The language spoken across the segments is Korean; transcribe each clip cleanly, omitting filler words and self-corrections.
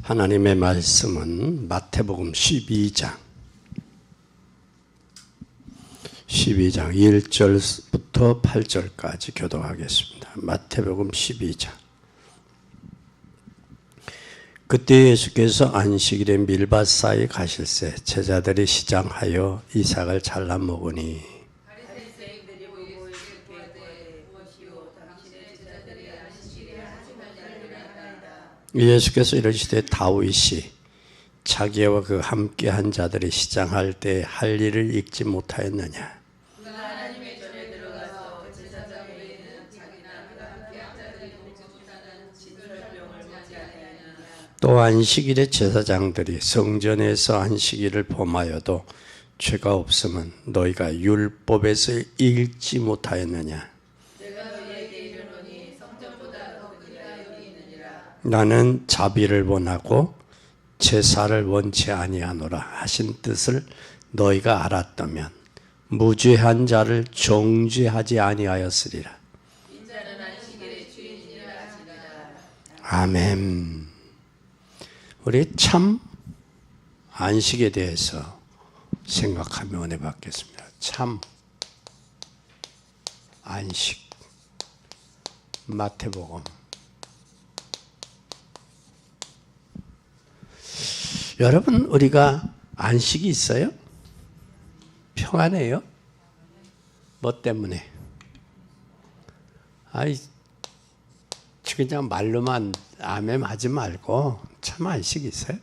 하나님의 말씀은 마태복음 12장 1절부터 8절까지 교독하겠습니다. 마태복음 12장. 그때 예수께서 안식일에 밀밭사이 가실새 제자들이 시장하여 이삭을 잘라 먹으니 예수께서 이르시되 다윗이 자기와 그 함께한 자들이 시장할 때 할 일을 읽지 못하였느냐. 하나님의 전에 들어가서 제사장에게 있는 자기나 그가 함께한 자들이 돕지 못하는 진설병을 먹지 아니하느냐. 또 안식일에 제사장들이 성전에서 안식일을 범하여도 죄가 없으면 너희가 율법에서 읽지 못하였느냐. 내가 너희에게 이르노니 성전보다 더 크리라 여기 있느니라. 나는 자비를 원하고 제사를 원치 아니하노라 하신 뜻을 너희가 알았다면 무죄한 자를 정죄하지 아니하였으리라. 인자는 안식일의 주인이라 하시니라. 아멘. 우리 참 안식에 대해서 생각하며 은혜 받겠습니다. 참 안식. 마태복음. 여러분, 우리가 안식이 있어요? 평안해요? 뭐 때문에? 아이, 그냥 말로만 아멘 하지 말고 참 안식이 있어요?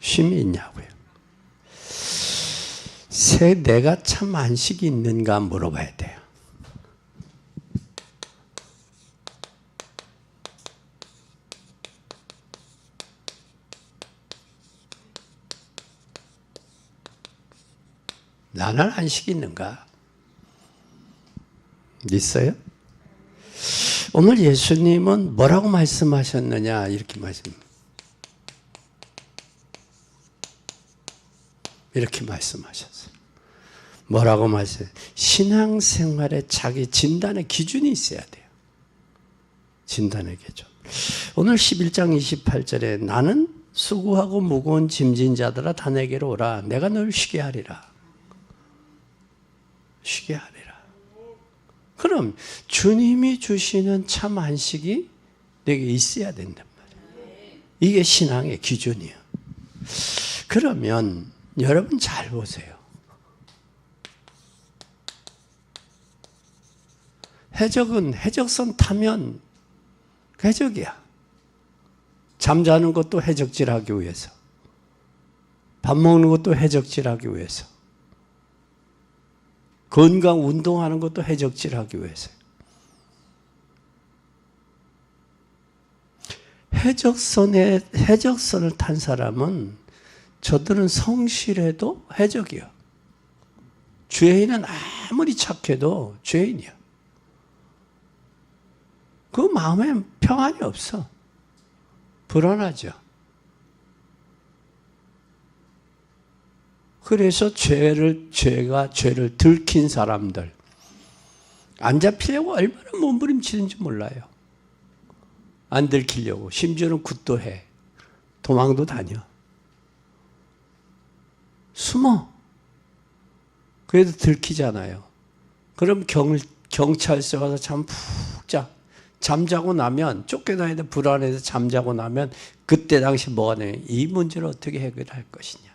쉼이 있냐고요? 내가 참 안식이 있는가 물어봐야 돼요. 나는 안식이 있는가? 있어요? 오늘 예수님은 뭐라고 말씀하셨느냐? 이렇게 말씀하셨어요. 뭐라고 말씀하셨어요? 신앙생활에 자기 진단의 기준이 있어야 돼요. 진단의 기준. 오늘 11장 28절에 나는 수고하고 무거운 짐진 자들아 다 내게로 오라. 내가 널 쉬게 하리라. 쉬게 하리라. 그럼 주님이 주시는 참 안식이 내게 있어야 된단 말이에요. 이게 신앙의 기준이에요. 그러면 여러분 잘 보세요. 해적은 해적선 타면 해적이야. 잠자는 것도 해적질하기 위해서. 밥 먹는 것도 해적질하기 위해서. 건강 운동하는 것도 해적질하기 위해서요. 해적선을 탄 사람은 저들은 성실해도 해적이요. 죄인은 아무리 착해도 죄인이야. 그 마음에 평안이 없어. 불안하죠. 그래서 죄를 들킨 사람들, 안 잡히려고 얼마나 몸부림치는지 몰라요. 안 들키려고. 심지어는 굿도 해. 도망도 다녀. 숨어. 그래도 들키잖아요. 그럼 경찰서 가서 잠 푹 자. 잠자고 나면, 쫓겨다니는데 불안해서 잠자고 나면 그때 당시 뭐가 되냐. 이 문제를 어떻게 해결할 것이냐.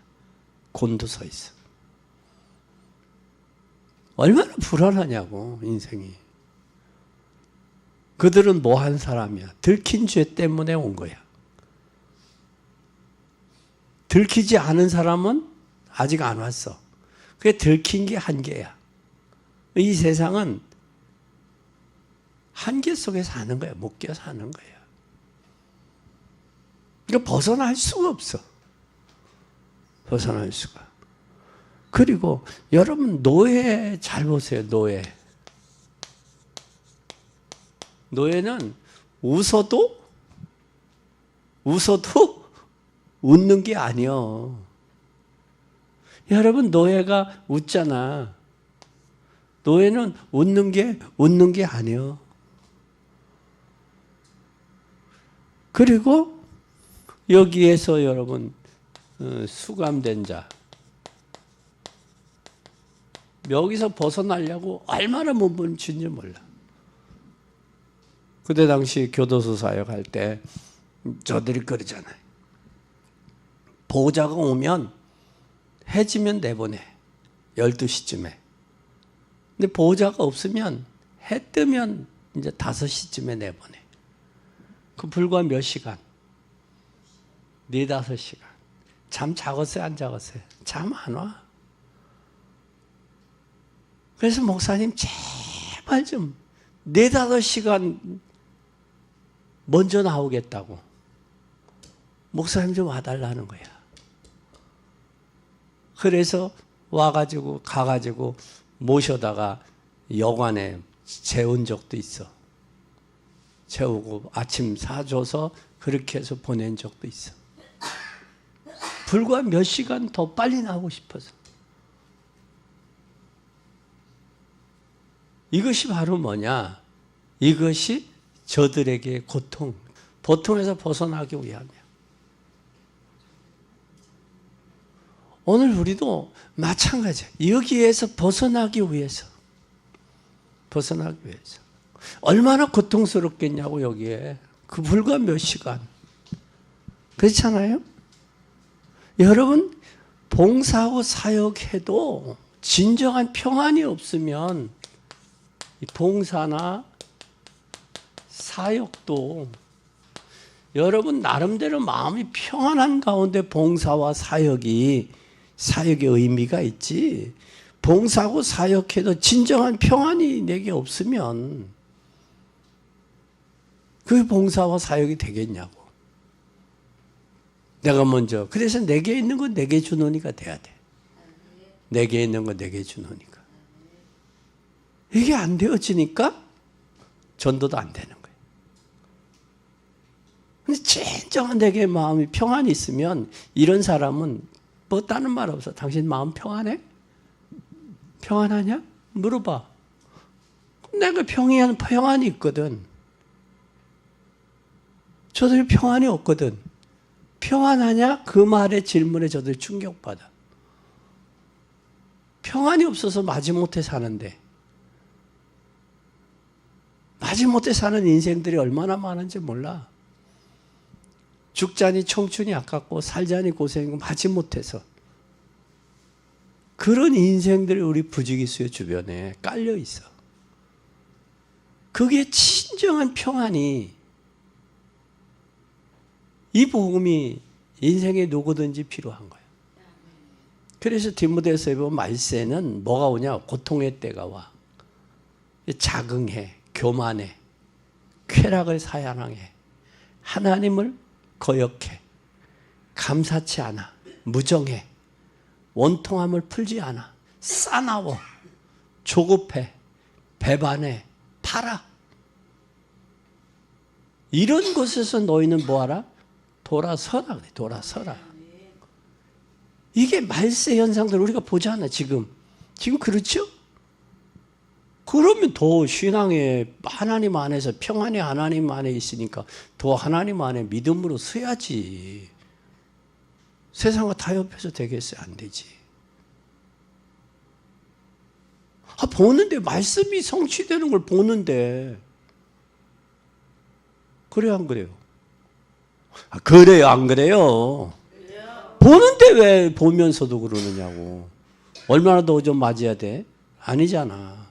곤두서 있어. 얼마나 불안하냐고, 인생이. 그들은 뭐 한 사람이야? 들킨 죄 때문에 온 거야. 들키지 않은 사람은 아직 안 왔어. 그게 들킨 게 한계야. 이 세상은 한계 속에 사는 거야. 묶여 사는 거야. 그러니까 벗어날 수가 없어. 벗어날 수가. 그리고 여러분 노예 잘 보세요. 노예는 웃어도 웃는 게 아니요. 여러분 노예가 웃잖아. 노예는 웃는 게 아니요. 그리고 여기에서 여러분 수감된 자 여기서 벗어나려고 얼마나 몸부림치는지 몰라. 그때 당시 교도소 사역할 때 저들이 그러잖아요. 보호자가 오면 해지면 내보내. 12시쯤에. 근데 보호자가 없으면 해 뜨면 이제 5시쯤에 내보내. 그 불과 몇 시간? 4-5시간. 잠 자겠어요? 안 자겠어요? 잠 안 와. 그래서 목사님 제발 좀 4-5시간 먼저 나오겠다고. 목사님 좀 와달라는 거야. 그래서 와가지고 가가지고 모셔다가 여관에 재운 적도 있어. 재우고 아침 사줘서 그렇게 해서 보낸 적도 있어. 불과 몇 시간 더 빨리 나오고 싶어서. 이것이 바로 뭐냐? 이것이 저들에게 고통, 고통에서 벗어나기 위함이야. 오늘 우리도 마찬가지야. 여기에서 벗어나기 위해서. 벗어나기 위해서. 얼마나 고통스럽겠냐고 여기에. 그 불과 몇 시간. 그렇잖아요? 여러분 봉사하고 사역해도 진정한 평안이 없으면 봉사나 사역도 여러분 나름대로 마음이 평안한 가운데 봉사와 사역의 의미가 있지. 봉사하고 사역해도 진정한 평안이 내게 없으면 그 봉사와 사역이 되겠냐고. 내가 먼저. 그래서 내게 있는 건 내게 주노니가 돼야 돼. 내게 있는 건 내게 주노니까. 이게 안 되어지니까 전도도 안 되는 거예요. 근데 진정한 내게 마음이 평안이 있으면 이런 사람은 뭐 다른 말 없어. 당신 마음 평안해? 평안하냐? 물어봐. 내가 평안이 있거든. 저들이 평안이 없거든. 평안하냐? 그 말의 질문에 저들 충격받아. 평안이 없어서 마지못해 사는데 마지못해 사는 인생들이 얼마나 많은지 몰라. 죽자니 청춘이 아깝고 살자니 고생이고 마지못해서 그런 인생들이 우리 부지기수의 주변에 깔려 있어. 그게 진정한 평안이 이 복음이 인생에 누구든지 필요한 거예요. 그래서 디모데후서에 보면 말세는 뭐가 오냐? 고통의 때가 와. 자긍해, 교만해, 쾌락을 사양해, 하나님을 거역해, 감사치 않아, 무정해, 원통함을 풀지 않아, 싸나워, 조급해, 배반해, 팔아. 이런 곳에서 너희는 뭐하라? 돌아서라 그래. 돌아서라. 이게 말세 현상들 우리가 보잖아. 지금 그렇죠? 그러면 더 신앙에 하나님 안에서 평안이 하나님 안에 있으니까 더 하나님 안에 믿음으로 서야지. 세상과 타협해서 되겠어요? 안 되지. 보는데 말씀이 성취되는 걸 보는데 그래요 안 그래요? 그래요 안 그래요? 보는데 왜 보면서도 그러느냐고. 얼마나 더 좀 맞아야 돼? 아니잖아.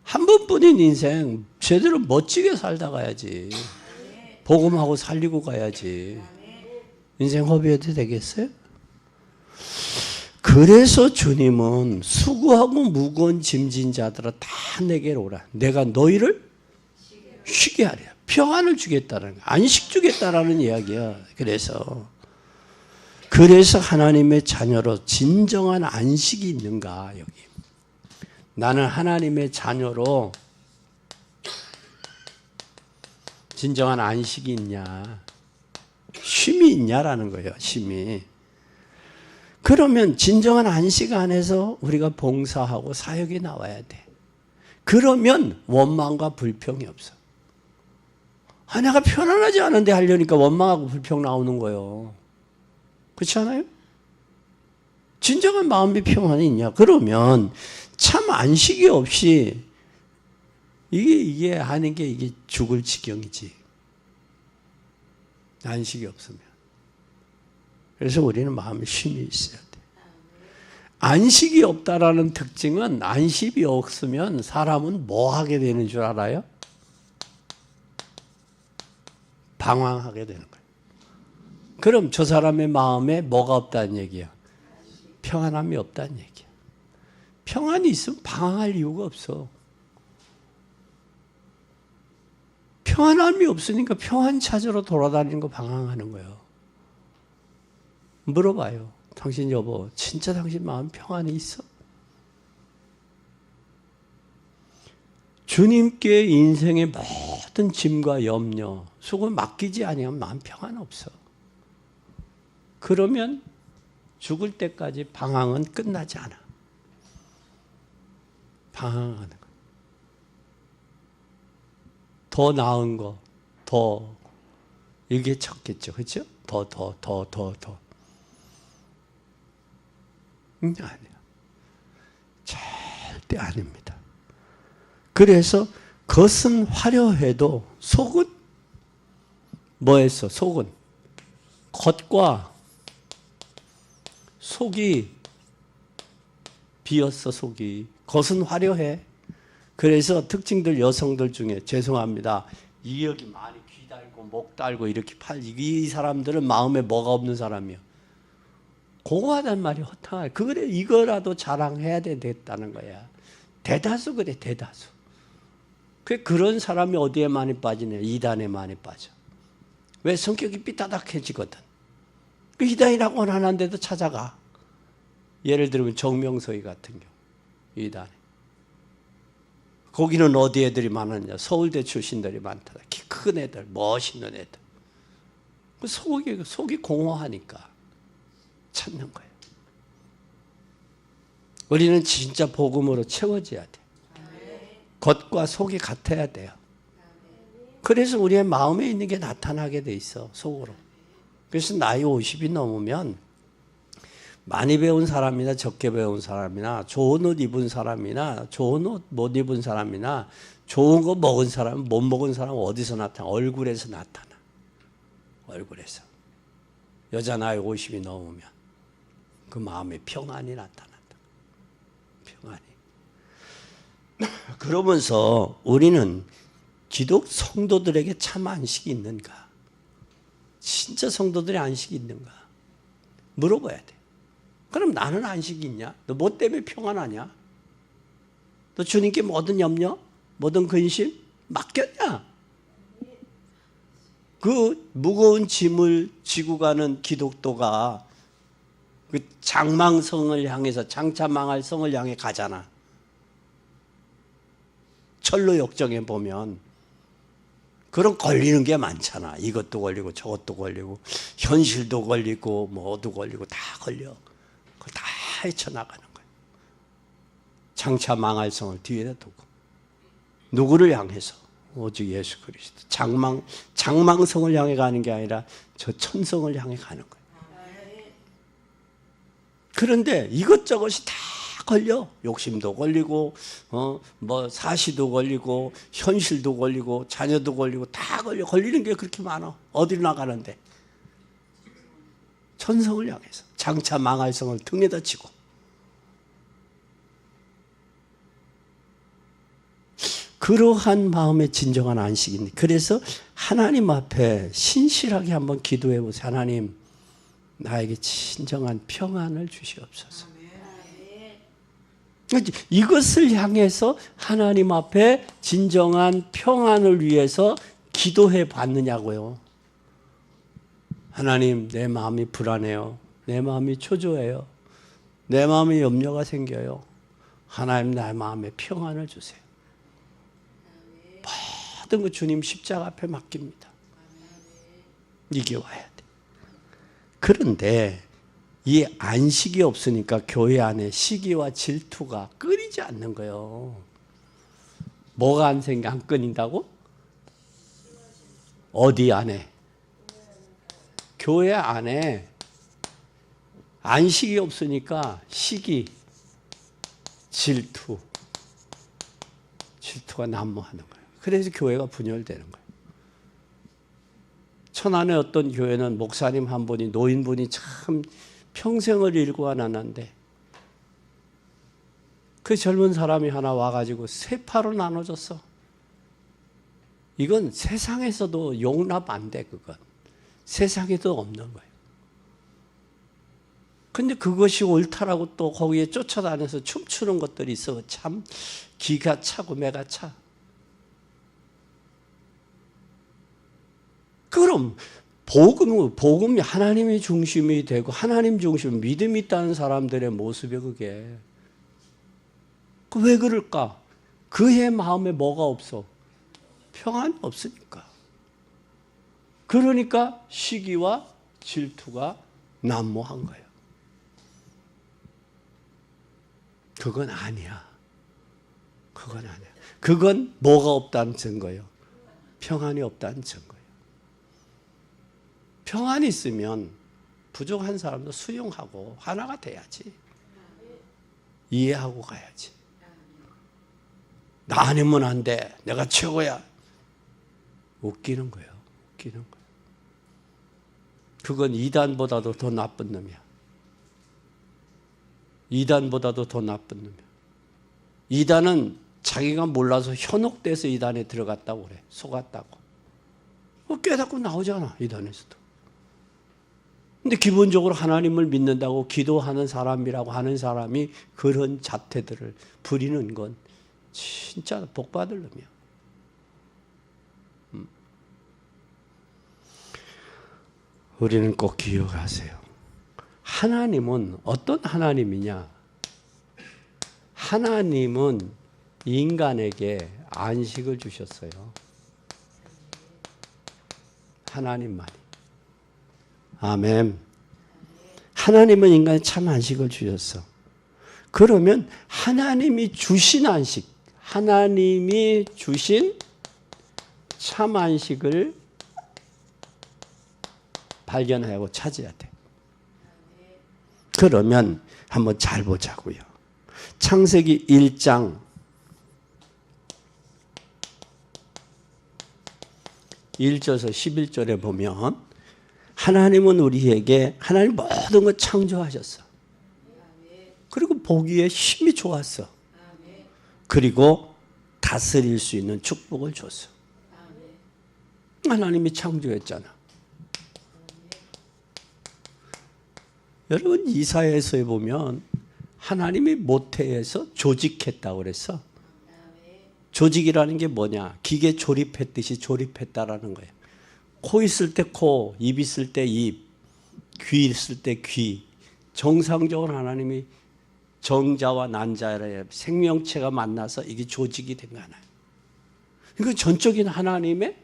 한 번뿐인 인생 제대로 멋지게 살다 가야지. 복음하고 살리고 가야지. 인생 허비해도 되겠어요? 그래서 주님은 수고하고 무거운 짐진 자들아 다 내게로 오라. 내가 너희를 쉬게 하랴. 평안을 주겠다는 거야. 안식 주겠다라는 이야기야. 그래서 하나님의 자녀로 진정한 안식이 있는가 여기. 나는 하나님의 자녀로 진정한 안식이 있냐, 쉼이 있냐라는 거예요. 쉼이. 그러면 진정한 안식 안에서 우리가 봉사하고 사역이 나와야 돼. 그러면 원망과 불평이 없어. 내가 편안하지 않은데 하려니까 원망하고 불평 나오는 거예요. 그렇지 않아요? 진정한 마음의 평안이 있냐? 그러면 참 안식이 없이 이게 하는 게 이게 죽을 지경이지. 안식이 없으면. 그래서 우리는 마음에 쉼이 있어야 돼. 안식이 없다라는 특징은 안식이 없으면 사람은 뭐 하게 되는 줄 알아요? 방황하게 되는 거예요. 그럼 저 사람의 마음에 뭐가 없다는 얘기야? 평안함이 없다는 얘기야. 평안이 있으면 방황할 이유가 없어. 평안함이 없으니까 평안 찾으러 돌아다니는 거 방황하는 거예요. 물어봐요. 당신 여보, 진짜 당신 마음 평안이 있어? 주님께 인생의 모든 짐과 염려, 수고 맡기지 아니하면 마음 평안 없어. 그러면 죽을 때까지 방황은 끝나지 않아. 방황하는 거. 더 나은 거, 더 이게 쳤겠죠, 그렇죠? 더. 아니야. 절대 아닙니다. 그래서 겉은 화려해도 속은 뭐했어? 속은 겉과 속이 비었어. 속이 겉은 화려해. 그래서 특징들 여성들 중에 죄송합니다. 이역이 많이 귀 달고 목 달고 이렇게 이 사람들은 마음에 뭐가 없는 사람이야. 공허하단 말이 허탕해. 그래 이거라도 자랑해야 되겠다는 거야. 대다수 그래 대다수. 그런 사람이 어디에 많이 빠지냐? 이단에 많이 빠져. 왜? 성격이 삐딱해지거든. 그 이단이라고는 하는데도 찾아가. 예를 들면 정명서희 같은 경우 이단에. 거기는 어디 애들이 많았냐? 서울대 출신들이 많다. 키 큰 애들, 멋있는 애들. 속이 공허하니까 찾는 거예요. 우리는 진짜 복음으로 채워져야 돼. 겉과 속이 같아야 돼요. 그래서 우리의 마음에 있는 게 나타나게 돼 있어, 속으로. 그래서 나이 50이 넘으면 많이 배운 사람이나 적게 배운 사람이나 좋은 옷 입은 사람이나 좋은 옷 못 입은 사람이나 좋은 거 먹은 사람, 못 먹은 사람 어디서 나타나? 얼굴에서 나타나. 얼굴에서. 여자 나이 50이 넘으면 그 마음에 평안이 나타난다. 평안이. 그러면서 우리는 기독 성도들에게 참 안식이 있는가? 진짜 성도들의 안식이 있는가? 물어봐야 돼. 그럼 나는 안식이 있냐? 너 뭐 때문에 평안하냐? 너 주님께 모든 염려, 모든 근심 맡겼냐? 그 무거운 짐을 지고 가는 기독도가 그 장망성을 향해서 장차 망할 성을 향해 가잖아. 철로 역정에 보면 그런 걸리는 게 많잖아. 이것도 걸리고 저것도 걸리고 현실도 걸리고 뭐도 걸리고 다 걸려. 그걸 다 헤쳐나가는 거예요. 장차 망할 성을 뒤에다 두고. 누구를 향해서? 오직 예수 그리스도. 장망성을 향해 가는 게 아니라 저 천성을 향해 가는 거예요. 그런데 이것저것이 다 걸려. 욕심도 걸리고, 뭐 사시도 걸리고, 현실도 걸리고, 자녀도 걸리고, 다 걸려. 걸리는 게 그렇게 많아. 어디로 나가는데? 천성을 향해서. 장차 망할 성을 등에다 치고. 그러한 마음의 진정한 안식입니다. 그래서 하나님 앞에 신실하게 한번 기도해 보세요. 하나님, 나에게 진정한 평안을 주시옵소서. 이것을 향해서 하나님 앞에 진정한 평안을 위해서 기도해 봤느냐고요. 하나님, 내 마음이 불안해요. 내 마음이 초조해요. 내 마음에 염려가 생겨요. 하나님, 내 마음에 평안을 주세요. 모든 거 주님 십자가 앞에 맡깁니다. 이게 와야 돼. 그런데 이 안식이 없으니까 교회 안에 시기와 질투가 끊이지 않는 거예요. 뭐가 안 끊인다고? 어디 안에? 교회 안에 안식이 없으니까 시기, 질투가 난무하는 거예요. 그래서 교회가 분열되는 거예요. 천안의 어떤 교회는 목사님 한 분이, 노인분이 참 평생을 일구어놨는데 그 젊은 사람이 하나 와가지고 세 파로 나눠졌어. 이건 세상에서도 용납 안 돼, 그건. 세상에도 없는 거예요. 근데 그것이 옳다라고 또 거기에 쫓아다녀서 춤추는 것들이 있어. 참 기가 차고 매가 차. 그럼 복음이 하나님의 중심이 되고 하나님 중심, 믿음이 있다는 사람들의 모습이 그게. 왜 그럴까? 그의 마음에 뭐가 없어? 평안이 없으니까. 그러니까 시기와 질투가 난무한 거예요. 그건 아니야. 그건 아니야. 그건 뭐가 없다는 증거예요? 평안이 없다는 증거예요. 평안이 있으면 부족한 사람도 수용하고 하나가 돼야지. 이해하고 가야지. 나 아니면 안 돼. 내가 최고야. 웃기는 거예요. 웃기는 거예요. 그건 이단보다도 더 나쁜 놈이야. 이단보다도 더 나쁜 놈이야. 이단은 자기가 몰라서 현혹돼서 이단에 들어갔다고 그래. 속았다고. 깨닫고 나오잖아, 이단에서도. 근데 기본적으로 하나님을 믿는다고 기도하는 사람이라고 하는 사람이 그런 자태들을 부리는 건 진짜 복받을 놈이야. 우리는 꼭 기억하세요. 하나님은 어떤 하나님이냐? 하나님은 인간에게 안식을 주셨어요. 하나님만이. 아멘. 하나님은 인간에 참 안식을 주셨어. 그러면 하나님이 주신 안식, 하나님이 주신 참 안식을 발견하고 찾아야 돼. 그러면 한번 잘 보자고요. 창세기 1장 1절에서 11절에 보면 하나님은 우리에게 하나님 모든 걸 창조하셨어. 그리고 보기에 힘이 좋았어. 그리고 다스릴 수 있는 축복을 줬어. 하나님이 창조했잖아. 여러분 이사야서에 보면 하나님이 모태에서 조직했다고 그랬어. 조직이라는 게 뭐냐? 기계 조립했듯이 조립했다라는 거예요. 코 있을 때 코, 입 있을 때 입, 귀 있을 때 귀. 정상적으로 하나님이 정자와 난자의 생명체가 만나서 이게 조직이 된 거 하나요. 이거 전적인 하나님의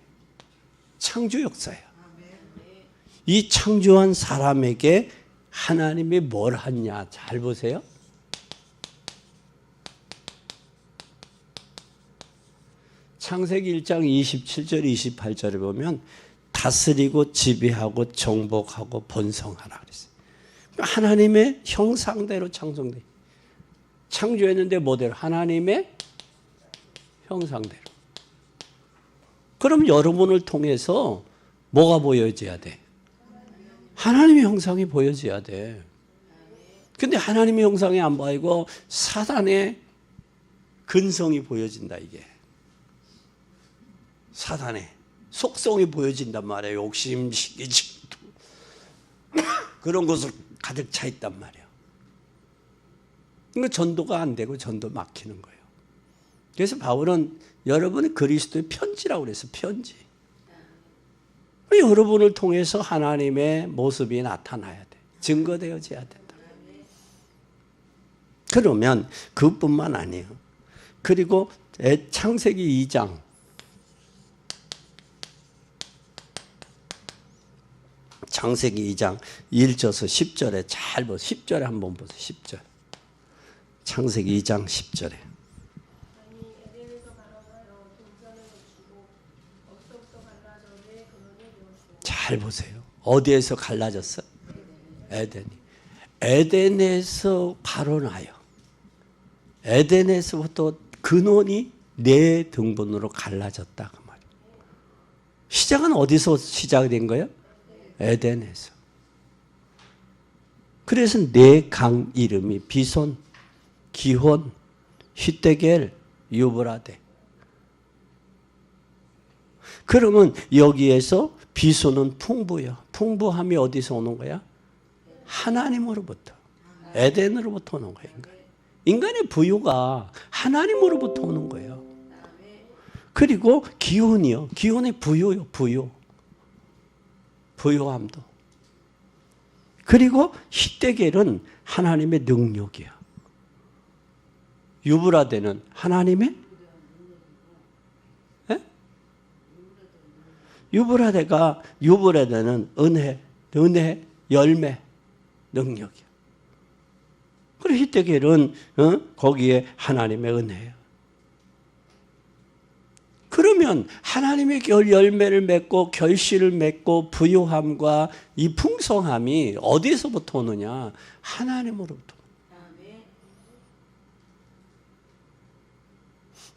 창조 역사예요. 이 창조한 사람에게 하나님이 뭘 하냐? 잘 보세요. 창세기 1장 27절 28절에 보면 다스리고 지배하고 정복하고 번성하라 그랬어요. 하나님의 형상대로 창조돼. 창조했는데 뭐대로? 하나님의 형상대로. 그럼 여러분을 통해서 뭐가 보여져야 돼? 하나님의 형상이 보여져야 돼. 근데 하나님의 형상이 안 보이고 사단의 근성이 보여진다, 이게. 사단의 속성이 보여진단 말이에요. 욕심, 시기, 질투. 그런 것을 가득 차 있단 말이에요. 그러니까 전도가 안 되고 전도 막히는 거예요. 그래서 바울은 여러분이 그리스도의 편지라고 그랬어요. 편지. 여러분을 통해서 하나님의 모습이 나타나야 돼. 증거되어져야 된다. 그러면 그뿐만 아니에요. 그리고 창세기 2장 창세기 2장 1절에서 10절에 잘 보세요. 10절에 한번 보세요. 10절. 창세기 2장 10절에. 잘 보세요. 어디에서 갈라졌어? 에덴이. 에덴에서 바로 나요. 에덴에서부터 근원이 네 등분으로 갈라졌다 그 말이에요. 시작은 어디서 시작된 거예요? 에덴에서. 그래서 네 강 이름이 비손, 기혼, 히데겔, 유브라데. 그러면 여기에서 비손은 풍부요. 풍부함이 어디서 오는 거야? 하나님으로부터. 에덴으로부터 오는 거예요. 인간의 부유가 하나님으로부터 오는 거예요. 그리고 기혼이요. 기혼의 부유요. 부유. 부유함도. 그리고 히데겔은 하나님의 능력이야. 유브라데는 하나님의 유브라데는 은혜, 열매, 능력이야. 그리고 히데겔은 거기에 하나님의 은혜예요. 그러면 하나님의 열매를 맺고 결실을 맺고 부유함과 이 풍성함이 어디서부터 오느냐? 하나님으로부터.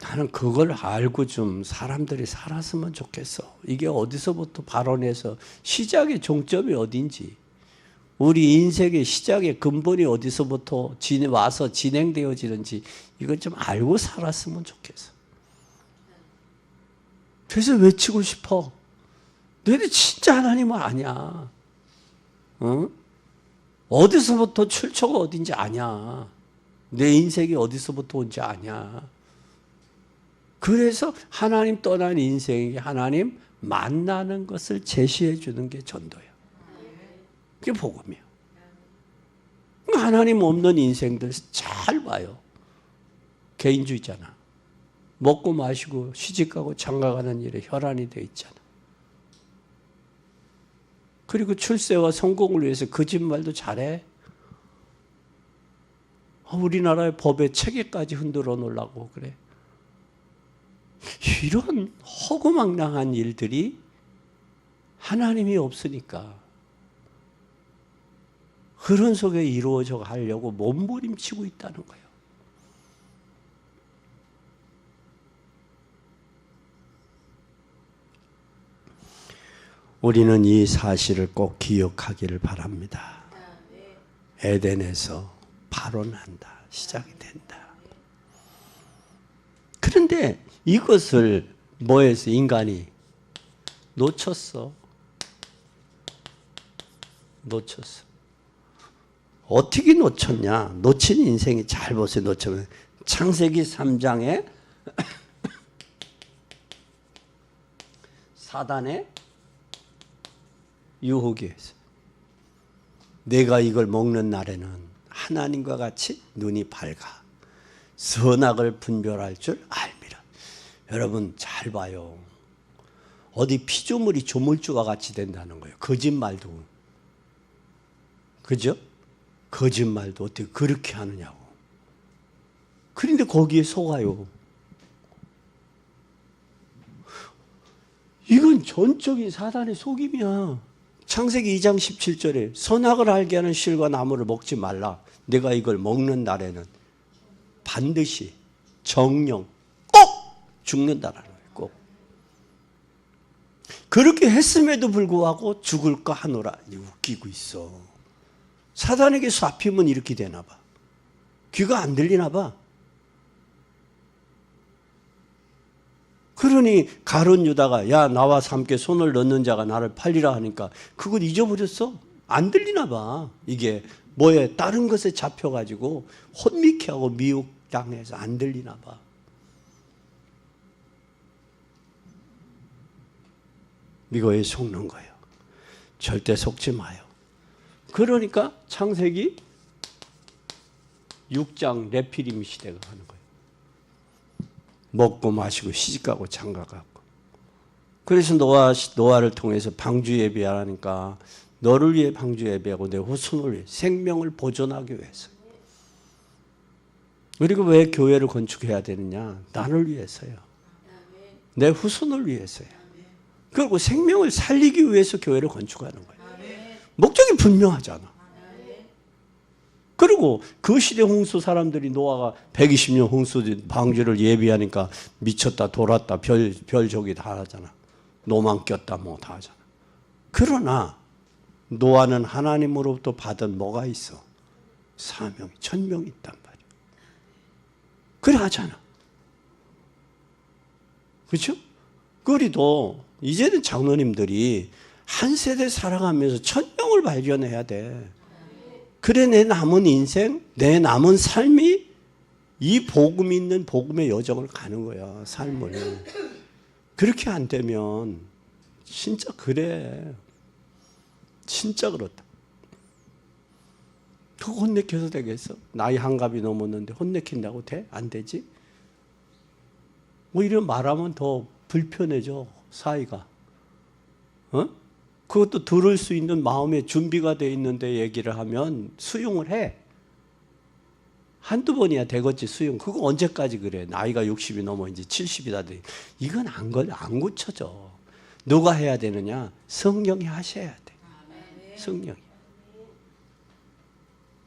나는 그걸 알고 좀 사람들이 살았으면 좋겠어. 이게 어디서부터 발원해서 시작의 종점이 어딘지, 우리 인생의 시작의 근본이 어디서부터 와서 진행되어지는지 이걸 좀 알고 살았으면 좋겠어. 그래서 외치고 싶어. 너희들 진짜 하나님은 아니야. 응? 어디서부터 출처가 어딘지 아냐. 내 인생이 어디서부터 온지 아냐. 그래서 하나님 떠난 인생에게 하나님 만나는 것을 제시해 주는 게 전도예요. 그게 복음이에요. 하나님 없는 인생들 잘 봐요. 개인주의잖아. 먹고 마시고 시집가고 장가가는 일에 혈안이 돼 있잖아. 그리고 출세와 성공을 위해서 거짓말도 잘해. 우리나라의 법의 체계까지 흔들어 놓으려고 그래. 이런 허구망랑한 일들이 하나님이 없으니까 그런 속에 이루어져 가려고 몸부림치고 있다는 거예요. 우리는 이 사실을 꼭 기억하기를 바랍니다. 에덴에서 발원한다. 시작이 된다. 그런데 이것을 뭐해서 인간이 놓쳤어. 어떻게 놓쳤냐? 놓친 인생이 잘 보세요. 놓치면 창세기 3장에 사단의 유혹이 있어요. 내가 이걸 먹는 날에는 하나님과 같이 눈이 밝아 선악을 분별할 줄 알미라. 여러분 잘 봐요. 어디 피조물이 조물주와 같이 된다는 거예요. 거짓말도. 그죠? 거짓말도 어떻게 그렇게 하느냐고. 그런데 거기에 속아요. 이건 전적인 사단의 속임이야. 창세기 2장 17절에 선악을 알게 하는 실과 나무를 먹지 말라. 내가 이걸 먹는 날에는 반드시 정령 꼭 죽는다라는 거예요. 꼭. 그렇게 했음에도 불구하고 죽을까 하노라. 웃기고 있어. 사단에게 쏴피면 이렇게 되나 봐. 귀가 안 들리나 봐. 그러니 가룟 유다가 야 나와 함께 손을 넣는 자가 나를 팔리라 하니까 그걸 잊어버렸어. 안 들리나 봐. 이게 뭐에 다른 것에 잡혀가지고 혼미케 하고 미혹당해서 안 들리나 봐. 이거에 속는 거예요. 절대 속지 마요. 그러니까 창세기 6장 레피림 시대가 하는 거예요. 먹고 마시고 시집가고 장가가고. 그래서 노아를 통해서 방주 예배하니까 너를 위해 방주 예배하고 내 후손을 위해 생명을 보존하기 위해서. 그리고 왜 교회를 건축해야 되느냐? 나를 위해서요. 내 후손을 위해서요. 그리고 생명을 살리기 위해서 교회를 건축하는 거예요. 목적이 분명하잖아. 그리고 그 시대 홍수 사람들이 노아가 120년 홍수 방주를 예비하니까 미쳤다 돌았다 별저기 다 하잖아. 노만 꼈다 뭐 다 하잖아. 그러나 노아는 하나님으로부터 받은 뭐가 있어? 사명이, 천명이 있단 말이야. 그래 하잖아. 그렇죠? 우리도 이제는 장로님들이 한 세대 살아가면서 천명을 발견해야 돼. 그래 내 남은 인생, 내 남은 삶이 이 복음이 있는 복음의 여정을 가는 거야. 삶을. 그렇게 안 되면 진짜 그래. 진짜 그렇다. 그거 혼내켜서 되겠어? 나이 한갑이 넘었는데 혼내킨다고 돼? 안 되지? 오히려 말하면 더 불편해져, 사이가. 어? 그것도 들을 수 있는 마음의 준비가 돼 있는데 얘기를 하면 수용을 해. 한두 번이야 되겠지, 수용. 그거 언제까지 그래? 나이가 60이 넘어 이제 70이다 돼. 이건 안 고쳐져. 누가 해야 되느냐? 성령이 하셔야 돼. 성령이.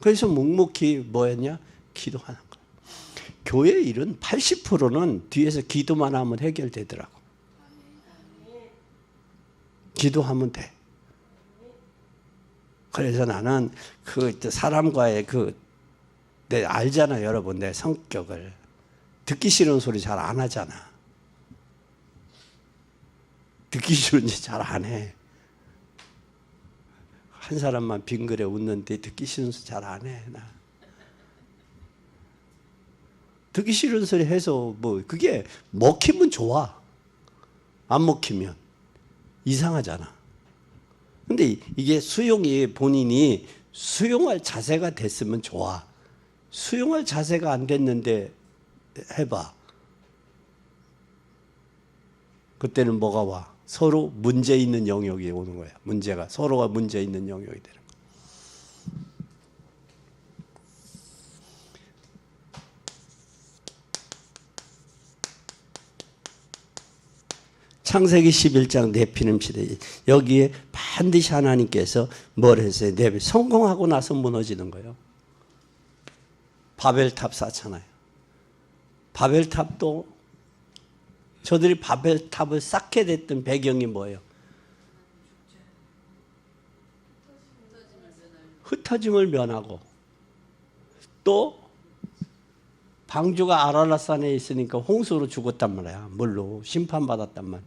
그래서 묵묵히 뭐였냐? 기도하는 거야. 교회 일은 80%는 뒤에서 기도만 하면 해결되더라고. 기도하면 돼. 그래서 나는 그 사람과의 내 알잖아, 여러분, 내 성격을. 듣기 싫은 소리 잘 안 하잖아. 듣기 싫은지 잘 안 해. 한 사람만 빙그레 웃는데 듣기 싫은 소리 잘 안 해, 나. 듣기 싫은 소리 해서 뭐 그게 먹히면 좋아. 안 먹히면 이상하잖아. 근데 이게 수용이 본인이 수용할 자세가 됐으면 좋아. 수용할 자세가 안 됐는데 해봐. 그때는 뭐가 와? 서로 문제 있는 영역이 오는 거야. 문제가 서로가 문제 있는 영역이 되는 거야. 창세기 11장 네피림 시대, 여기에 반드시 하나님께서 뭘 했어요? 성공하고 나서 무너지는 거예요. 바벨탑 쌓잖아요. 바벨탑도 저들이 바벨탑을 쌓게 됐던 배경이 뭐예요? 흩어짐을 면하고, 또 방주가 아라랏산에 있으니까 홍수로 죽었단 말이야. 물로 심판받았단 말이야.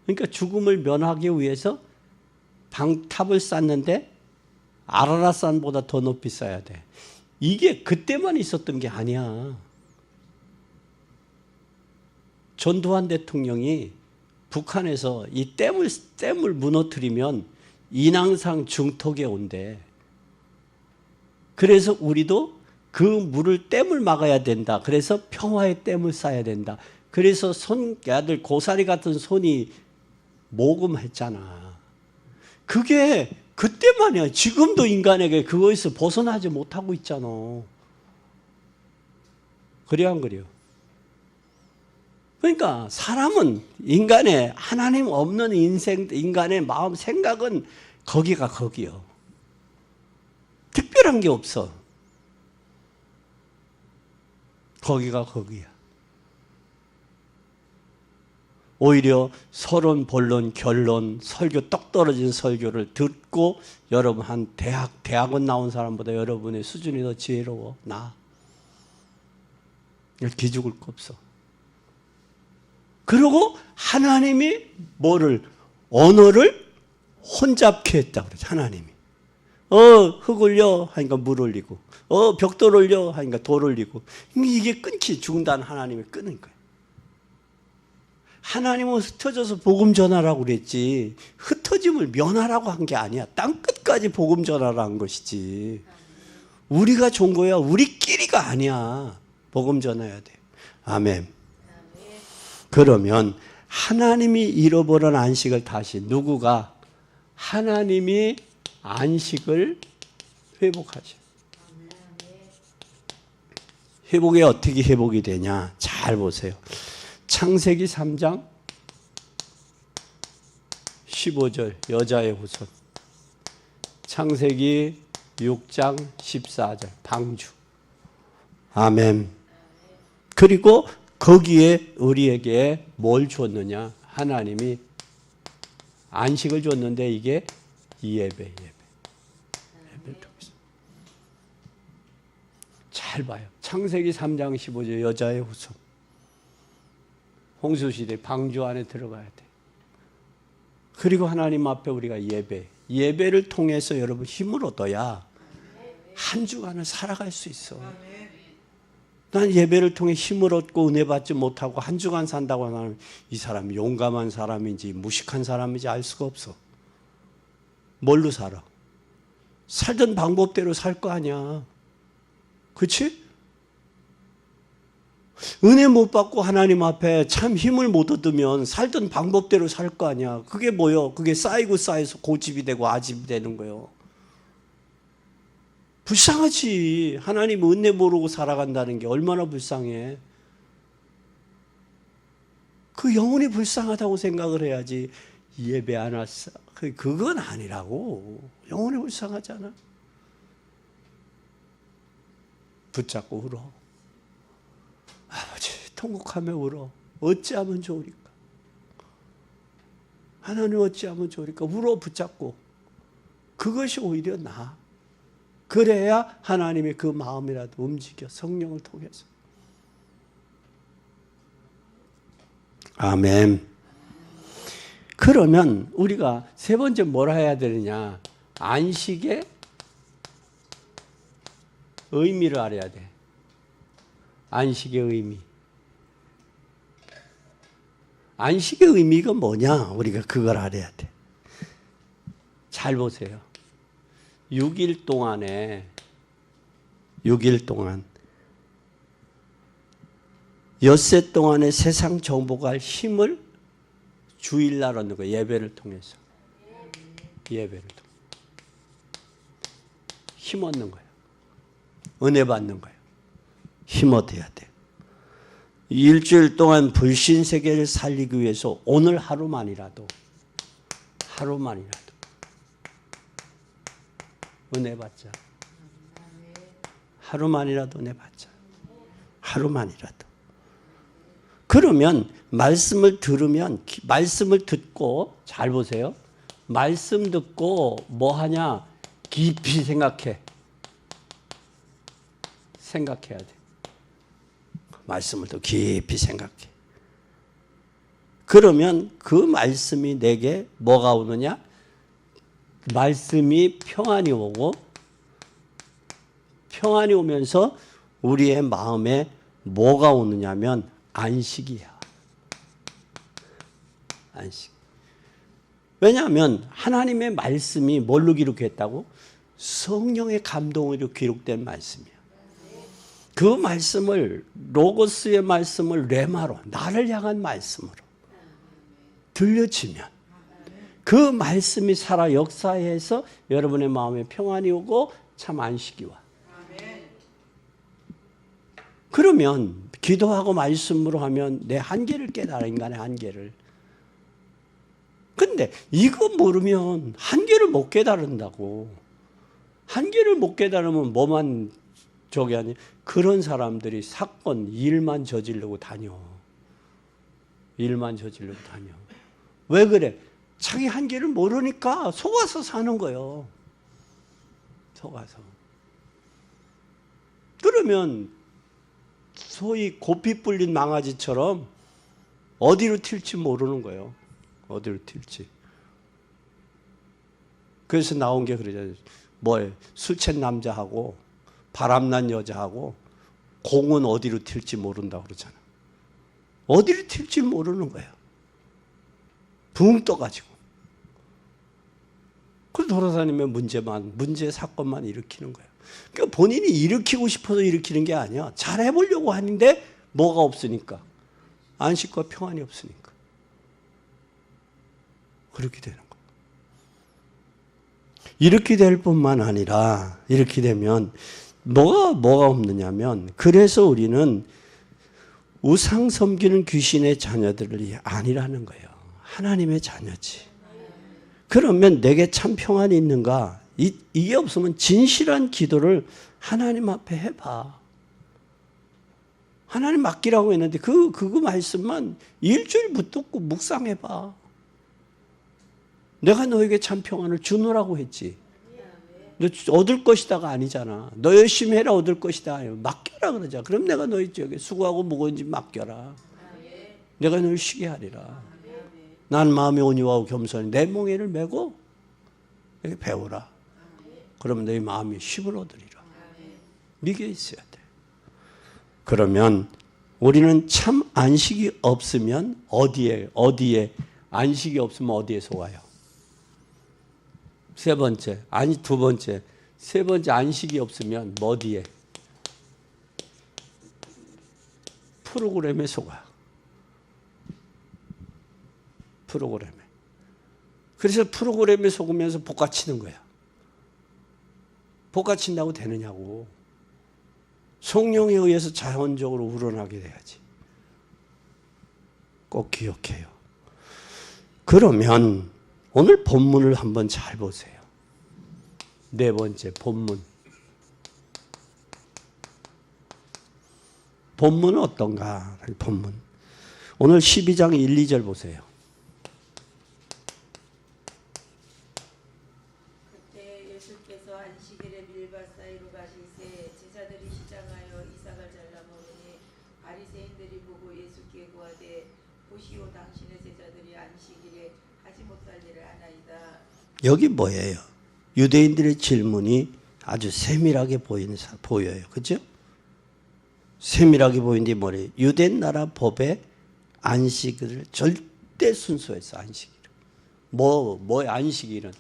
그러니까 죽음을 면하기 위해서 방탑을 쌓는데 아라랏산보다 더 높이 쌓아야 돼. 이게 그때만 있었던 게 아니야. 전두환 대통령이 북한에서 이 댐을 무너뜨리면 인왕산 중턱에 온대. 그래서 우리도 그 물을 댐을 막아야 된다. 그래서 평화의 댐을 쌓아야 된다. 그래서 아들 고사리 같은 손이 모금했잖아. 그게 그때만이야. 지금도 인간에게 그거에서 벗어나지 못하고 있잖아. 그래 안 그래요? 그러니까 사람은 인간의 하나님 없는 인생, 인간의 마음 생각은 거기가 거기요. 특별한 게 없어. 거기가 거기야. 오히려 서론, 본론, 결론, 설교 떡 떨어진 설교를 듣고 여러분 한 대학원 나온 사람보다 여러분의 수준이 더 지혜로워. 나. 기죽을 거 없어. 그리고 하나님이 언어를 혼잡케 했다고 그러죠. 하나님이. 흙 올려 하니까 물 올리고, 벽돌 올려 하니까 돌 올리고. 이게 끊기 죽는다는 하나님이 끊은 거예요. 하나님은 흩어져서 복음 전하라고 그랬지, 흩어짐을 면하라고 한 게 아니야. 땅끝까지 복음 전하라 한 것이지. 우리가 좋은 거야. 우리끼리가 아니야. 복음 전해야 돼. 아멘. 그러면 하나님이 잃어버린 안식을 다시 누구가? 하나님이 안식을 회복하죠. 회복이 어떻게 회복이 되냐? 잘 보세요. 창세기 3장 15절 여자의 후손. 창세기 6장 14절 방주. 아멘. 그리고 거기에 우리에게 뭘 줬느냐? 하나님이 안식을 줬는데 이게 예배. 잘 봐요. 창세기 3장 15절 여자의 후손. 홍수시대 방주 안에 들어가야 돼. 그리고 하나님 앞에 우리가 예배를 통해서 여러분 힘을 얻어야 한 주간을 살아갈 수 있어. 난 예배를 통해 힘을 얻고 은혜 받지 못하고 한 주간 산다고 하면 이 사람이 용감한 사람인지 무식한 사람인지 알 수가 없어. 뭘로 살아? 살던 방법대로 살 거 아니야. 그렇지? 은혜 못 받고 하나님 앞에 참 힘을 못 얻으면 살던 방법대로 살 거 아니야. 그게 뭐요? 그게 쌓이고 쌓여서 고집이 되고 아집이 되는 거예요. 불쌍하지. 하나님 은혜 모르고 살아간다는 게 얼마나 불쌍해. 그 영혼이 불쌍하다고 생각을 해야지. 예배 안 왔어. 그건 아니라고. 영혼이 불쌍하잖아. 붙잡고 울어. 아버지 통곡하며 울어. 어찌하면 좋으리까? 하나님 어찌하면 좋으리까? 울어 붙잡고. 그것이 오히려 나아. 그래야 하나님의 그 마음이라도 움직여. 성령을 통해서. 아멘. 그러면 우리가 세 번째 뭐라 해야 되느냐? 안식의 의미를 알아야 돼. 안식의 의미. 안식의 의미가 뭐냐? 우리가 그걸 알아야 돼. 잘 보세요. 6일 동안 엿새 동안에 세상 정복할 힘을 주일날 얻는 거예요. 예배를 통해서. 예배를 통해서. 힘 얻는 거예요. 은혜 받는 거예요. 힘 얻어야 돼요. 일주일 동안 불신 세계를 살리기 위해서 오늘 하루만이라도 은혜 받자. 하루만이라도 은혜 받자. 하루만이라도. 그러면 말씀을 듣고 잘 보세요. 말씀 듣고 뭐 하냐? 깊이 생각해야 돼. 말씀을 더 깊이 생각해. 그러면 그 말씀이 내게 뭐가 오느냐? 말씀이 평안이 오고, 평안이 오면서 우리의 마음에 뭐가 오느냐면 안식이야. 안식. 왜냐하면 하나님의 말씀이 뭘로 기록했다고? 성령의 감동으로 기록된 말씀이야. 그 말씀을, 로고스의 말씀을 레마로, 나를 향한 말씀으로 들려지면 그 말씀이 살아 역사해서 여러분의 마음에 평안이 오고 참 안식이 와. 그러면 기도하고 말씀으로 하면 내 한계를 깨달아. 인간의 한계를. 근데 이거 모르면 한계를 못 깨달은다고. 한계를 못 깨달으면 뭐만 저기 아니, 그런 사람들이 사건, 일만 저지르고 다녀. 왜 그래? 자기 한계를 모르니까 속아서 사는 거예요. 속아서. 그러면 소위 고삐 뿔린 망아지처럼 어디로 튈지 모르는 거예요. 어디로 튈지. 그래서 나온 게 그러잖아요. 뭐예요? 술 취한 남자하고 바람난 여자하고 공은 어디로 튈지 모른다고 그러잖아. 어디로 튈지 모르는 거예요. 붕 떠가지고. 그 돌아다니면 문제 사건만 일으키는 거예요. 그러니까 본인이 일으키고 싶어서 일으키는 게 아니야. 잘 해보려고 하는데 뭐가 없으니까. 안식과 평안이 없으니까. 그렇게 되는 거예요. 이렇게 될 뿐만 아니라 이렇게 되면 뭐가 없느냐면, 그래서 우리는 우상 섬기는 귀신의 자녀들이 아니라는 거예요. 하나님의 자녀지. 그러면 내게 참 평안이 있는가? 이게 없으면 진실한 기도를 하나님 앞에 해봐. 하나님 맡기라고 했는데 그거 말씀만 일주일 붙들고 묵상해봐. 내가 너에게 참 평안을 주노라고 했지. 너 얻을 것이다가 아니잖아. 너 열심히 해라 얻을 것이다. 맡겨라 그러자. 그럼 내가 너희 저기 수고하고 무거운 짐 맡겨라. 내가 너를 쉬게 하리라. 난 마음이 온유하고 겸손히 내 멍에를 메고 이렇게 배우라. 그러면 너희 마음이 쉼을 얻으리라. 믿게 있어야 돼. 그러면 우리는 참 안식이 없으면 어디에 안식이 없으면 어디에 속아요? 세 번째, 아니 두 번째, 세 번째 안식이 없으면 어디에? 프로그램에 속아. 프로그램에. 그래서 프로그램에 속으면서 복가치는 거야. 복가친다고 되느냐고. 성령에 의해서 자연적으로 우러나게 돼야지. 꼭 기억해요. 그러면 오늘 본문을 한번 잘 보세요. 네 번째 본문. 본문은 어떤가? 본문. 오늘 12장 1, 2절 보세요. 그때 예수께서 안식일에 밀밭 사이로 가실새 제자들이 시장하여 이삭을 잘라 먹으니 바리새인들이 보고 예수께 구하되 보시오 당신의 제자들이 안식일에 하지 못할 일을 하나이다. 여기 뭐예요? 유대인들의 질문이 아주 세밀하게 보여요. 그죠? 세밀하게 보이는데 뭐래요? 유대 나라 법의 안식일을 절대 순수해서 안식일. 뭐의 안식일은?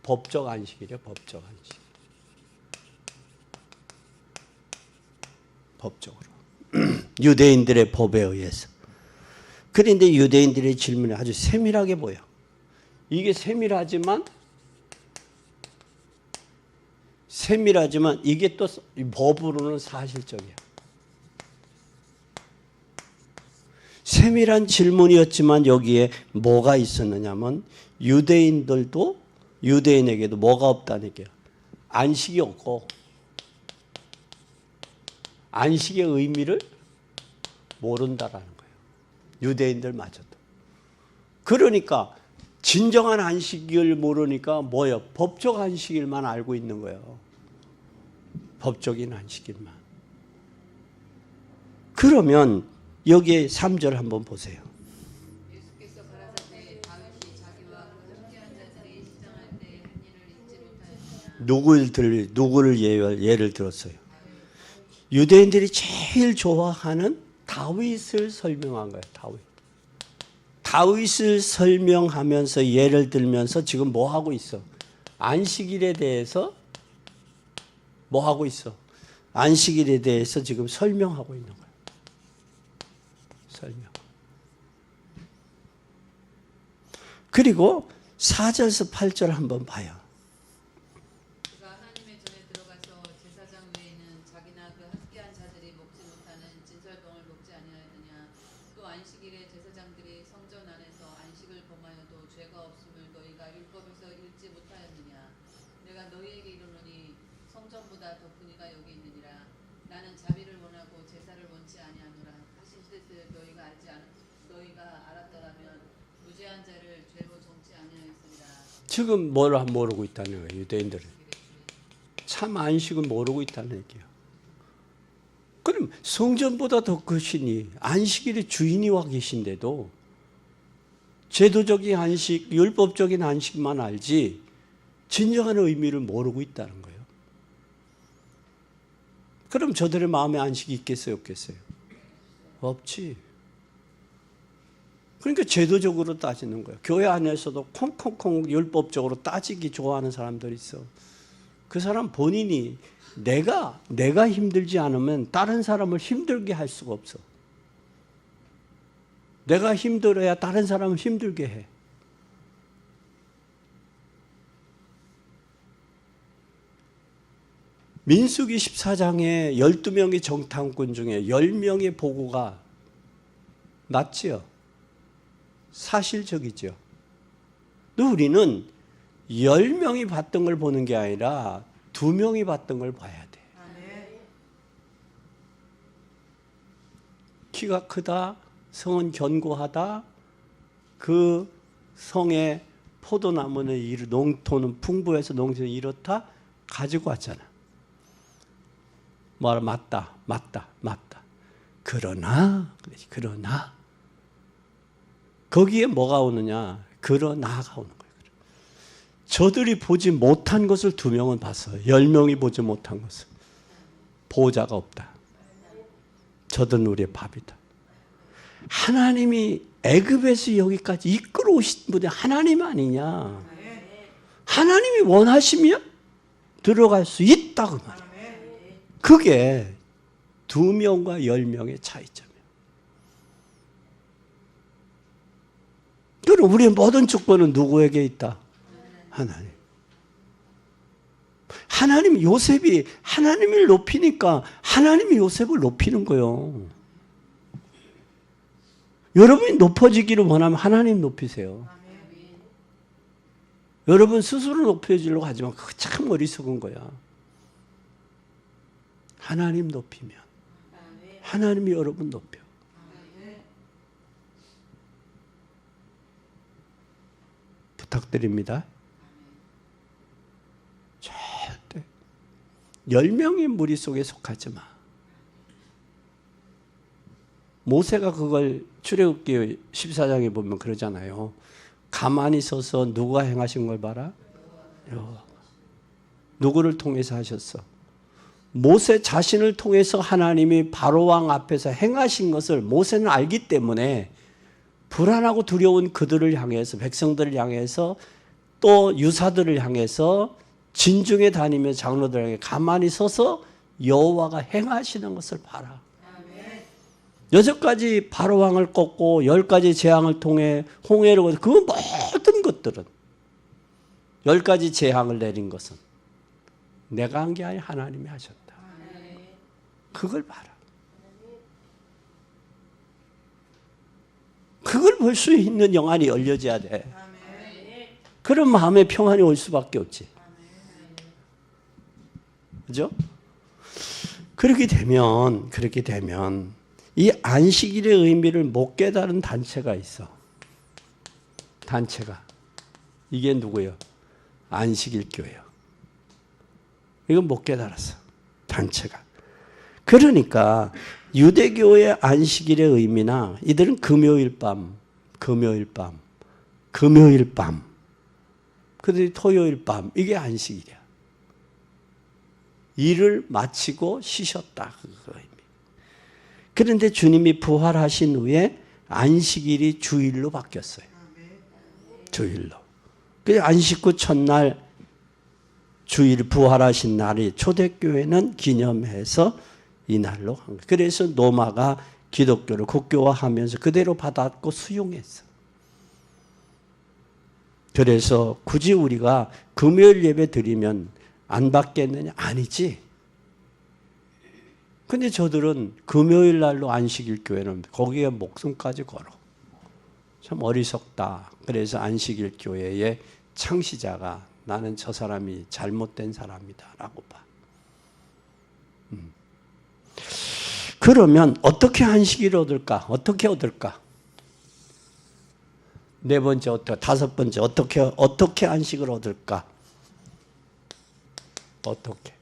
법적 안식일이에요. 법적 안식일. 법적으로. 유대인들의 법에 의해서. 그런데 유대인들의 질문이 아주 세밀하게 보여. 이게 세밀하지만 이게 또 법으로는 사실적이야. 세밀한 질문이었지만 여기에 뭐가 있었느냐면 유대인에게도 뭐가 없다는 얘기야. 안식이 없고 안식의 의미를 모른다라는 거예요. 유대인들마저도. 그러니까 진정한 안식을 모르니까 뭐예요? 법적 안식일만 알고 있는 거예요. 법적인 안식일만. 그러면 여기에 3절 한번 보세요. 예수께서 가라사대 다윗이 자기와 함께한 자들이 시장할 때 한 일을 잊지 못하였느냐. 누구를 예를 들었어요? 유대인들이 제일 좋아하는 다윗을 설명한 거예요. 다윗을 설명하면서 예를 들면서 지금 뭐 하고 있어? 안식일에 대해서 뭐 하고 있어? 안식일에 대해서 지금 설명하고 있는 거예요. 설명. 그리고 4절에서 8절 한번 봐요. 그가 하나님의 전에 들어가서 제사장 외에는 자기나 그 함께한 자들이 먹지 못하는 진설병을 먹지 아니하였느냐. 또 안식일에 제사장들이 성전 안에서 안식을 범하여도 죄가 없음을 너희가 율법에서 읽지 못하였느냐. 내가 너희에게 이르노니 성전보다 더 큰 이가 여기 있느니라. 나는 자비를 원하고 제사를 원치 아니하노라. 하신 뜻을 너희가 알았더라면 무죄한 자를 죄로 정치 아니하였으리라. 지금 뭘 모르고 있다는 거예요. 유대인들은. 참 안식을 모르고 있다는 얘기예요. 그럼 성전보다 더 크시니 안식일의 주인이 와 계신데도 제도적인 안식, 율법적인 안식만 알지 진정한 의미를 모르고 있다는 거예요. 그럼 저들의 마음에 안식이 있겠어요? 없겠어요? 없지. 그러니까 제도적으로 따지는 거예요. 교회 안에서도 콩콩콩 율법적으로 따지기 좋아하는 사람들이 있어. 그 사람 본인이 내가 힘들지 않으면 다른 사람을 힘들게 할 수가 없어. 내가 힘들어야 다른 사람을 힘들게 해. 민수기 14장에 12명의 정탐꾼 중에 10명의 보고가 맞지요? 사실적이죠. 우리는 10명이 봤던 걸 보는 게 아니라 2명이 봤던 걸 봐야 돼. 키가 크다, 성은 견고하다, 그 성에 포도나무는 농토는 풍부해서 농지는 이렇다 가지고 왔잖아. 뭐라 맞다. 그러나 거기에 뭐가 오느냐? 그러나가 오는 거예요. 저들이 보지 못한 것을 2명은 봤어요. 10명이 보지 못한 것을. 보호자가 없다. 저들은 우리의 밥이다. 하나님이 애굽에서 여기까지 이끌어 오신 분이 하나님 아니냐? 하나님이 원하시면 들어갈 수 있다 그 말이에요. 그게 2명과 10명의 차이점이에요. 그럼 우리의 모든 축복은 누구에게 있다? 하나님. 하나님 요셉이 하나님을 높이니까 하나님이 요셉을 높이는 거예요. 여러분이 높아지기를 원하면 하나님 높이세요. 여러분 스스로 높여지려고 하지만 그거 참 어리석은 거야. 하나님 높이면 하나님이 여러분 높여. 부탁드립니다. 절대 10명의 무리 속에 속하지 마. 모세가 그걸 출애굽기 14장에 보면 그러잖아요. 가만히 서서 누가 행하신 걸 봐라? 여호와. 누구를 통해서 하셨어? 모세 자신을 통해서 하나님이 바로왕 앞에서 행하신 것을 모세는 알기 때문에 불안하고 두려운 그들을 향해서 백성들을 향해서 또 유사들을 향해서 진중에 다니며 장로들을 향해 가만히 서서 여호와가 행하시는 것을 봐라. 여태까지 바로왕을 꺾고 10가지 재앙을 통해 홍해를 그 모든 것들은 10가지 재앙을 내린 것은 내가 한 게 아니라 하나님이 하셨다. 그걸 봐라. 그걸 볼 수 있는 영안이 열려져야 돼. 그런 마음의 평안이 올 수밖에 없지. 그죠? 그렇게 되면 이 안식일의 의미를 못 깨달은 단체가 있어. 단체가. 이게 누구예요? 안식일 교회요. 이건 못 깨달았어. 단체가. 그러니까 유대교의 안식일의 의미나 이들은 금요일 밤, 그들이 토요일 밤, 이게 안식일이야. 일을 마치고 쉬셨다. 그거 의미. 그런데 주님이 부활하신 후에 안식일이 주일로 바뀌었어요. 주일로. 그래서 안식 후 첫날 주일 부활하신 날이 초대교회는 기념해서 이 날로 한 거예요. 그래서 로마가 기독교를 국교화하면서 그대로 받았고 수용했어. 그래서 굳이 우리가 금요일 예배 드리면 안 받겠느냐? 아니지. 근데 저들은 금요일 날로 안식일 교회는 거기에 목숨까지 걸어. 참 어리석다. 그래서 안식일 교회의 창시자가 나는 저 사람이 잘못된 사람이다 라고 봐. 그러면 어떻게 안식일을 얻을까? 어떻게 얻을까? 네 번째 어떻게? 다섯 번째 어떻게 안식을 얻을까? 어떻게?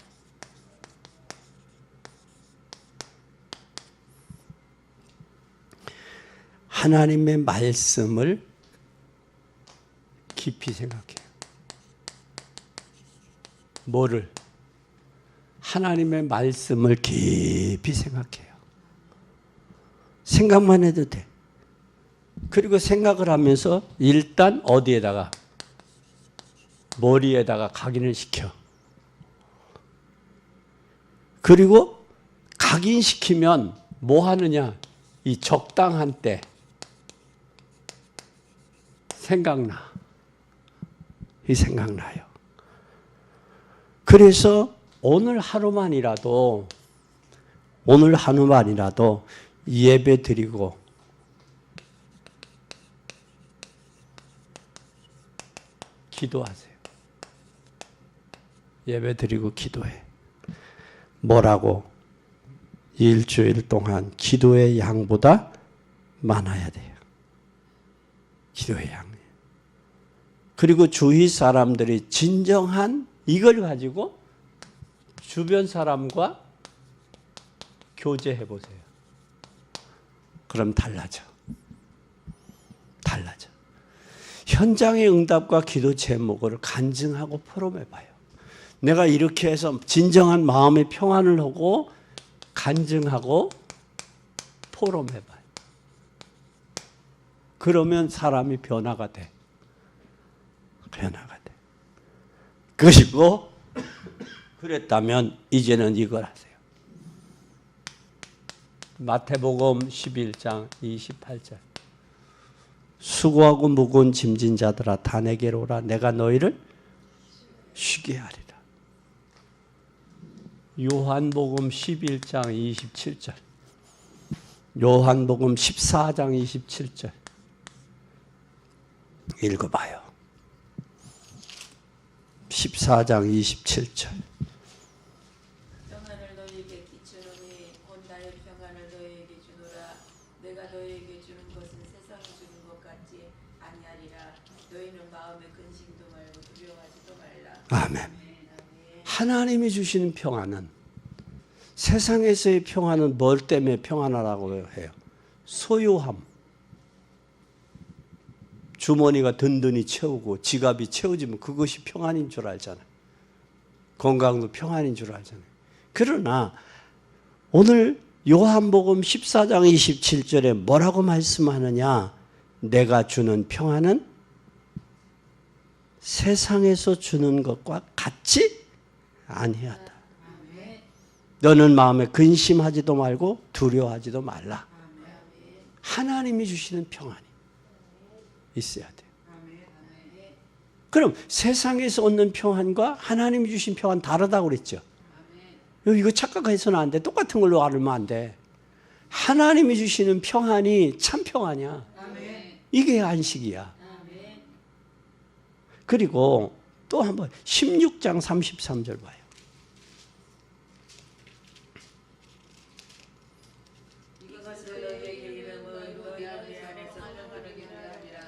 하나님의 말씀을 깊이 생각해요. 뭐를? 하나님의 말씀을 깊이 생각해요. 생각만 해도 돼. 그리고 생각을 하면서 일단 어디에다가? 머리에다가 각인을 시켜. 그리고 각인시키면 뭐 하느냐? 이 적당한 때 생각나. 이 생각나요. 그래서 오늘 하루만이라도 예배 드리고 기도하세요. 예배 드리고 기도해. 뭐라고? 일주일 동안 기도의 양보다 많아야 돼요. 기도의 양이. 그리고 주위 사람들이 진정한 이걸 가지고 주변 사람과 교제해 보세요. 그럼 달라져. 달라져. 현장의 응답과 기도 제목을 간증하고 포럼해 봐요. 내가 이렇게 해서 진정한 마음의 평안을 하고 간증하고 포럼해 봐요. 그러면 사람이 변화가 돼. 변화가 돼. 그리고 그랬다면 이제는 이걸 하세요. 마태복음 11장 28절. 수고하고 무거운 짐진 자들아 다 내게로 오라. 내가 너희를 쉬게 하리라. 요한복음 11장 27절. 요한복음 14장 27절. 읽어봐요. 14장 27절. 평안을 너희에게 끼치노니 곧 나의 평안을 너희에게 주노라. 내가 너희에게 주는 것은 세상이 주는 것 같지 아니하리라. 너희는 마음에 근심도 말고 두려워하지도 말라. 아멘. 하나님이 주시는 평안은, 세상에서의 평안은 뭘 때문에 평안하라고 해요? 소유함. 주머니가 든든히 채우고 지갑이 채워지면 그것이 평안인 줄 알잖아요. 건강도 평안인 줄 알잖아요. 그러나 오늘 요한복음 14장 27절에 뭐라고 말씀하느냐? 내가 주는 평안은 세상에서 주는 것과 같지 아니하다. 너는 마음에 근심하지도 말고 두려워하지도 말라. 하나님이 주시는 평안이 있어야 돼요. 그럼 세상에서 얻는 평안과 하나님이 주신 평안 다르다고 그랬죠. 이거 착각해서는 안 돼. 똑같은 걸로 알면 안 돼. 하나님이 주시는 평안이 참 평안이야. 이게 안식이야. 그리고 또 한번 16장 33절 봐요. 이것을 너희에게 이름은 너희 안에서 평안하게 하리라.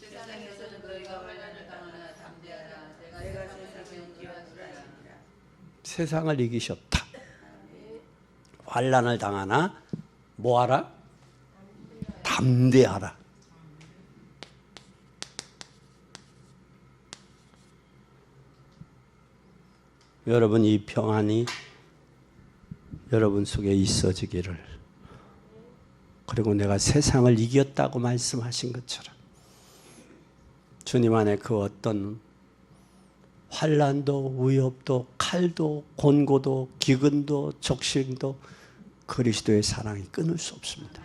세상에서는 너희가 환난을 당하나 담대하라. 내가 세상을 이겨주리라. 세상을 이기셨다. 환난을 당하나 뭐하라? 담대하라. 여러분, 이 평안이 여러분 속에 있어지기를, 그리고 내가 세상을 이겼다고 말씀하신 것처럼 주님 안에 그 어떤 환난도 위협도 칼도 곤고도 기근도 적신도 그리스도의 사랑이 끊을 수 없습니다.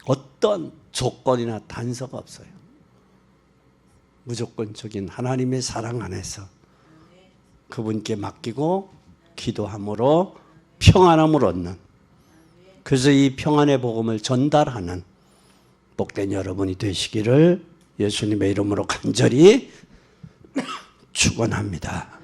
어떤 조건이나 단서가 없어요. 무조건적인 하나님의 사랑 안에서 그분께 맡기고 기도함으로 평안함을 얻는, 그래서 이 평안의 복음을 전달하는 복된 여러분이 되시기를 예수님의 이름으로 간절히 축원합니다.